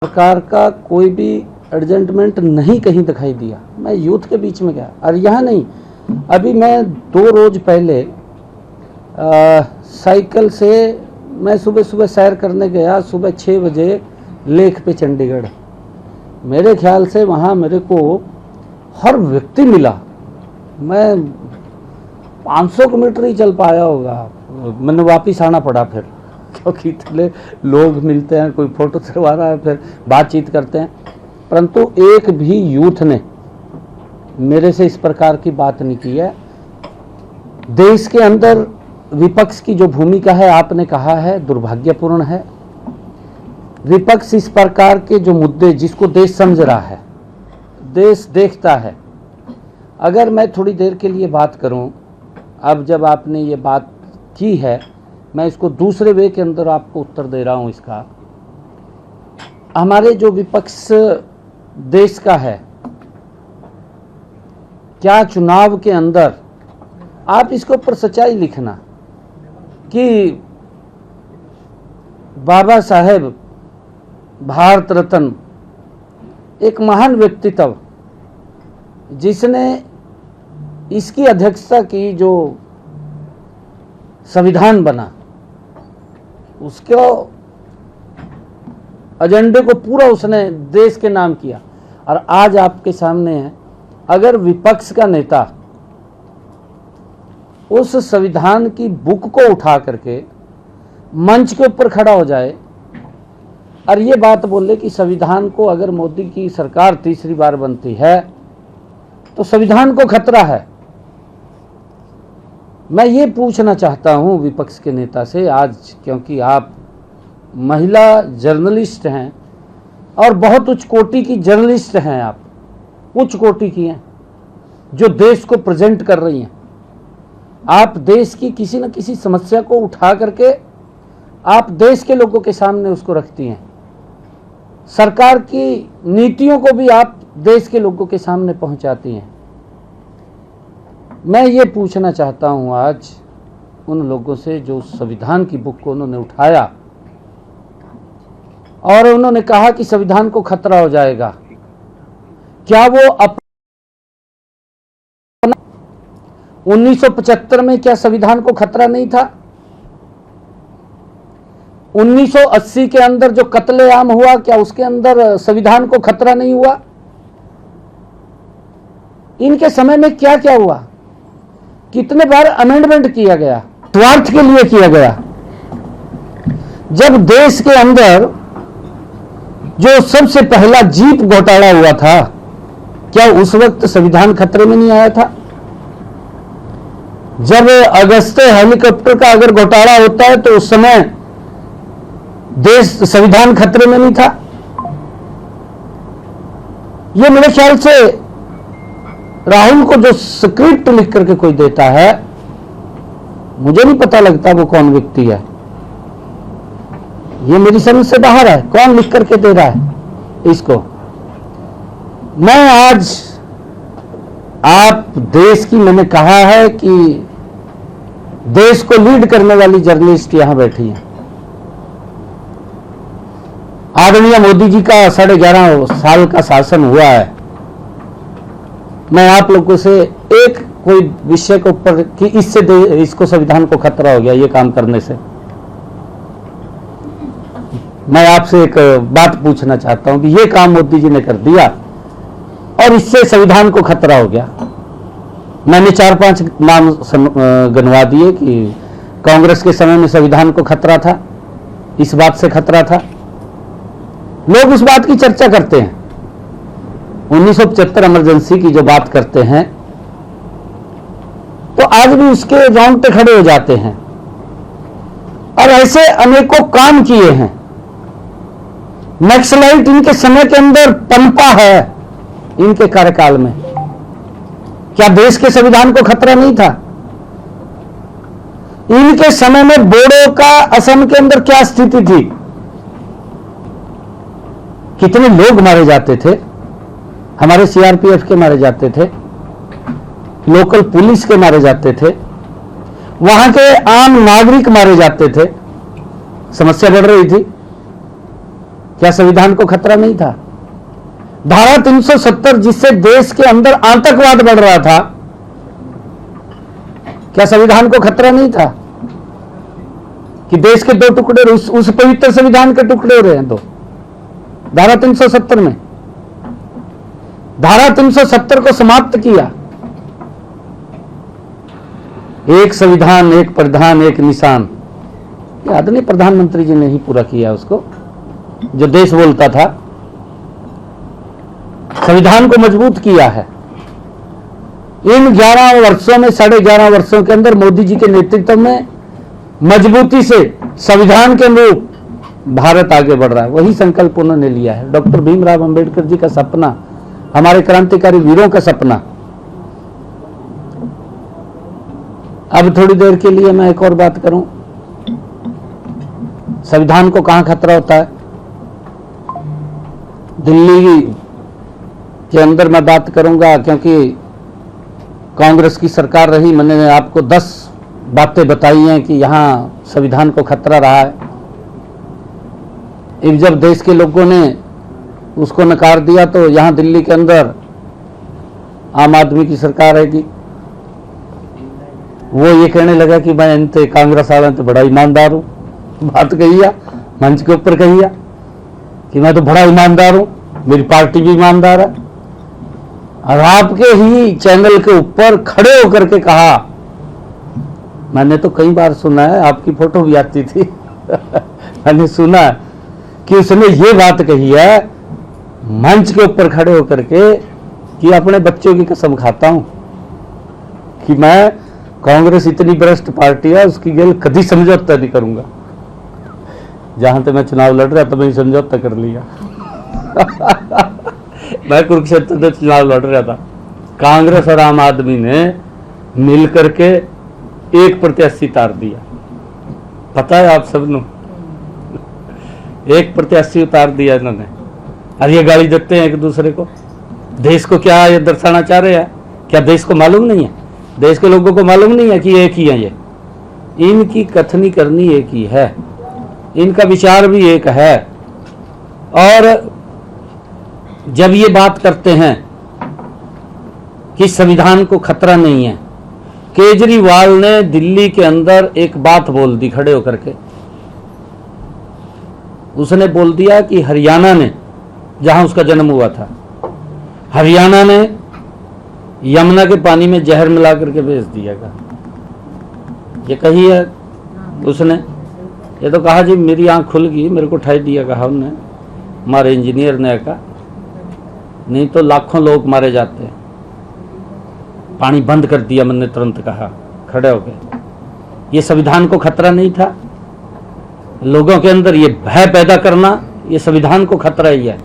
सरकार का कोई भी एडजस्टमेंट नहीं कहीं दिखाई दिया। मैं यूथ के बीच में गया और यहाँ नहीं, अभी मैं 2 रोज पहले साइकिल से मैं सुबह सुबह सैर करने गया, सुबह 6 बजे लेक पे चंडीगढ़। मेरे ख्याल से वहाँ मेरे को हर व्यक्ति मिला। मैं 500 मीटर ही चल पाया होगा, मैंने वापस आना पड़ा फिर, क्योंकि इतने लोग मिलते हैं, कोई फोटो करवा रहा है, फिर बातचीत करते हैं, परंतु एक भी यूथ ने मेरे से इस प्रकार की बात नहीं की है। देश के अंदर विपक्ष की जो भूमिका है, आपने कहा है, दुर्भाग्यपूर्ण है। विपक्ष इस प्रकार के जो मुद्दे, जिसको देश समझ रहा है, देश देखता है। अगर मैं थोड़ी देर के लिए बात करूं, अब जब आपने ये बात की है, मैं इसको दूसरे वे के अंदर आपको उत्तर दे रहा हूं। इसका हमारे जो विपक्ष देश का है, क्या चुनाव के अंदर आप इसके ऊपर सच्चाई लिखना कि बाबा साहेब भारत रत्न, एक महान व्यक्तित्व जिसने इसकी अध्यक्षता की, जो संविधान बना, उसके एजेंडे को पूरा उसने देश के नाम किया, और आज आपके सामने है। अगर विपक्ष का नेता उस संविधान की बुक को उठा करके मंच के ऊपर खड़ा हो जाए और ये बात बोले कि संविधान को, अगर मोदी की सरकार तीसरी बार बनती है तो संविधान को खतरा है। मैं ये पूछना चाहता हूं विपक्ष के नेता से आज, क्योंकि आप महिला जर्नलिस्ट हैं और बहुत उच्च कोटि की जर्नलिस्ट हैं, आप उच्च कोटि की हैं जो देश को प्रेजेंट कर रही हैं। आप देश की किसी न किसी समस्या को उठा करके आप देश के लोगों के सामने उसको रखती हैं। सरकार की नीतियों को भी आप देश के लोगों के सामने पहुंचाती हैं। मैं ये पूछना चाहता हूं आज उन लोगों से जो संविधान की बुक को उन्होंने उठाया और उन्होंने कहा कि संविधान को खतरा हो जाएगा, क्या वो 1975 में क्या संविधान को खतरा नहीं था? 1980 के अंदर जो कत्लेआम हुआ, क्या उसके अंदर संविधान को खतरा नहीं हुआ? इनके समय में क्या क्या हुआ? कितने बार अमेंडमेंट किया गया, स्वार्थ के लिए किया गया। जब देश के अंदर जो सबसे पहला जीप घोटाला हुआ था, क्या उस वक्त संविधान खतरे में नहीं आया था? जब अगस्ते हेलीकॉप्टर का अगर घोटाला होता है तो उस समय देश, संविधान खतरे में नहीं था? ये मेरे ख्याल से राहुल को जो स्क्रिप्ट लिख करके कोई देता है, मुझे नहीं पता लगता वो कौन व्यक्ति है। ये मेरी समझ से बाहर है, कौन लिख करके दे रहा है इसको। मैं आज, आप देश की, मैंने कहा है कि देश को लीड करने वाली जर्नलिस्ट यहां बैठी है। आदरणीय मोदी जी का 11.5 साल का शासन हुआ है। मैं आप लोगों से एक कोई विषय के ऊपर कि इसको संविधान को खतरा हो गया ये काम करने से, मैं आपसे एक बात पूछना चाहता हूं कि ये काम मोदी जी ने कर दिया और इससे संविधान को खतरा हो गया। मैंने 4-5 नाम गिनवा दिए कि कांग्रेस के समय में संविधान को खतरा था, इस बात से खतरा था। लोग उस बात की चर्चा करते हैं, 1975 इमरजेंसी की जो बात करते हैं, तो आज भी उसके रोंगटे खड़े हो जाते हैं। और ऐसे अनेकों काम किए हैं। नक्सलाइट इनके समय के अंदर पनपा है, इनके कार्यकाल में। क्या देश के संविधान को खतरा नहीं था? इनके समय में बोडो का असम के अंदर क्या स्थिति थी? कितने लोग मारे जाते थे, हमारे सीआरपीएफ के मारे जाते थे, लोकल पुलिस के मारे जाते थे, वहां के आम नागरिक मारे जाते थे। समस्या बढ़ रही थी। क्या संविधान को खतरा नहीं था? धारा 370 जिससे देश के अंदर आतंकवाद बढ़ रहा था, क्या संविधान को खतरा नहीं था कि देश के 2 टुकड़े उस पवित्र संविधान के टुकड़े हो रहे हैं? तो धारा 370 में धारा 370 को समाप्त किया। एक संविधान, एक प्रधान, एक निशान। ये आदरणीय प्रधानमंत्री जी ने ही पूरा किया उसको, जो देश बोलता था। संविधान को मजबूत किया है। इन 11 वर्षों में, 11.5 वर्षों के अंदर मोदी जी के नेतृत्व में मजबूती से संविधान के अनुरूप भारत आगे बढ़ रहा है। वही संकल्प उन्होंने लिया है। डॉक्टर भीमराव अंबेडकर जी का सपना, हमारे क्रांतिकारी वीरों का सपना। अब थोड़ी देर के लिए मैं एक और बात करूं, संविधान को कहां खतरा होता है? दिल्ली के अंदर मैं बात करूंगा, क्योंकि कांग्रेस की सरकार रही। मैंने आपको 10 बातें बताई हैं कि यहां संविधान को खतरा रहा है। अब जब देश के लोगों ने उसको नकार दिया तो यहां दिल्ली के अंदर आम आदमी की सरकार रहेगी। वो ये कहने लगा कि मैं इनते कांग्रेस वाले तो बड़ा ईमानदार हूं। बात कही है मंच के ऊपर, कही है कि मैं तो बड़ा ईमानदार हूं, मेरी पार्टी भी ईमानदार है। और आपके ही चैनल के ऊपर खड़े होकर के कहा, मैंने तो कई बार सुना है, आपकी फोटो भी आती थी मैंने सुना कि उसने ये बात कही है मंच के ऊपर खड़े होकर के कि अपने बच्चों की कसम खाता हूं कि मैं कांग्रेस इतनी भ्रष्ट पार्टी है, उसकी गेल कभी समझौता नहीं करूंगा। जहां तक मैं चुनाव लड़ रहा था मैंने समझौता कर लिया मैं कुरुक्षेत्र में चुनाव लड़ रहा था, कांग्रेस और आम आदमी ने मिलकर के एक प्रत्याशी तार दिया। पता है आप सबको, एक प्रत्याशी उतार दिया इन्होंने। और ये गाली देते हैं एक दूसरे को। देश को क्या ये दर्शाना चाह रहे हैं? क्या देश को मालूम नहीं है? देश के लोगों को मालूम नहीं है कि एक ही है ये? इनकी कथनी करनी एक ही है, इनका विचार भी एक है। और जब ये बात करते हैं कि संविधान को खतरा नहीं है, केजरीवाल ने दिल्ली के अंदर एक बात बोल दी खड़े होकर के। उसने बोल दिया कि हरियाणा ने, जहां उसका जन्म हुआ था, हरियाणा ने यमुना के पानी में जहर मिला करके भेज दिया। ये कही है उसने। ये तो कहा जी मेरी आंख खुल गई, मेरे को उठाई दिया, कहा उन्होंने, हमारे इंजीनियर ने कहा, नहीं तो लाखों लोग मारे जाते। पानी बंद कर दिया मैंने तुरंत कहा खड़े हो गए। ये संविधान को खतरा नहीं था? लोगों के अंदर ये भय पैदा करना, ये संविधान को खतरा ही है।